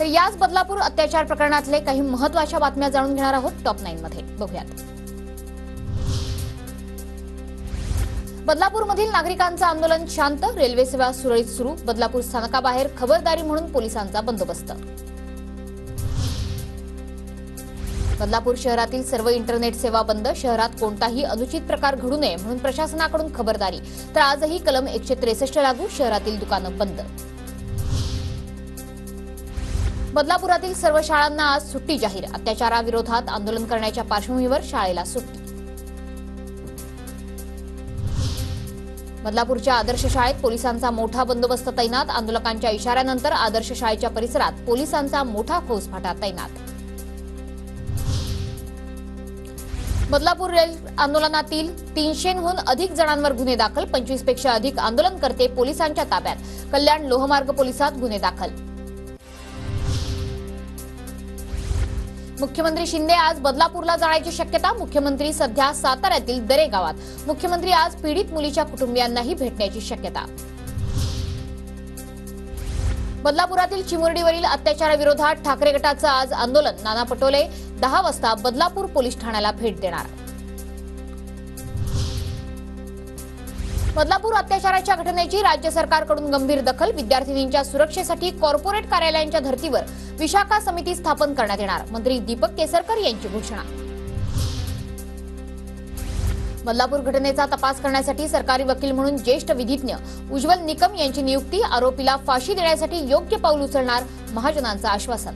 तर याच बदलापूर अत्याचार प्रकरणातले काही महत्त्वाच्या बातम्या जाणून घेणार आहोत टॉप 9 मध्ये बघूयात। बदलापूरमधील नागरिकांचं आंदोलन शांत, रेल्वे सेवा सुरळीत सुरू, बदलापूर स्थानकाबाहेर खबरदारी म्हणून पोलिसांचा बंदोबस्त। बदलापूर शहरातील सर्व इंटरनेट सेवा बंद, शहरात कोणताही अनुचित प्रकार घडू नये म्हणून प्रशासनाकडून खबरदारी, तर आजही कलम 163 लागू, शहरातील दुकानं बंद। बदलापुरातील सर्व शाळांना आज सुट्टी जाहीर, अत्याचाराविरोधात आंदोलन करण्याच्या पार्श्वभूमीवर शाळेला सुट्टी। बदलापूरच्या आदर्श शाळेत पोलिसांचा मोठा बंदोबस्त तैनात, आंदोलकांच्या इशाऱ्यानंतर आदर्श शाळेच्या परिसरात पोलिसांचा मोठा फौजफाटा तैनात। बदलापूर रेल आंदोलनातील 300हून अधिक जणांवर गुन्हे दाखल, 25 पेक्षा अधिक आंदोलनकर्ते पोलिसांच्या ताब्यात, कल्याण लोहमार्ग पोलिसात गुन्हे दाखल। मुख्यमंत्री शिंदे आज बदलापूरला जाण्याची शक्यता, मुख्यमंत्री सध्या साताऱ्यातील दरे गावात, मुख्यमंत्री आज पीडित मुलीच्या कुटुंबियांनाही भेटण्याची शक्यता। बदलापुरातील चिमुरडीवरील अत्याचाराविरोधात ठाकरे गटाचं आज आंदोलन, नाना पटोले 10 वाजता बदलापूर पोलीस ठाण्याला भेट देणार। बदलापूर अत्याचाराच्या घटनेची राज्य सरकारकडून गंभीर दखल, विद्यार्थिनींच्या सुरक्षेसाठी कॉर्पोरेट कार्यालयांच्या धर्तीवर विशाखा समिती स्थापन करण्यात येणार, मंत्री दीपक केसरकर यांची घोषणा। बदलापूर घटनेचा तपास करण्यासाठी सरकारी वकील म्हणून ज्येष्ठ विधिज्ञ उज्ज्वल निकम यांची नियुक्ती, आरोपीला फाशी देण्यासाठी योग्य पाऊल उचलणार, महाजनांचं आश्वासन।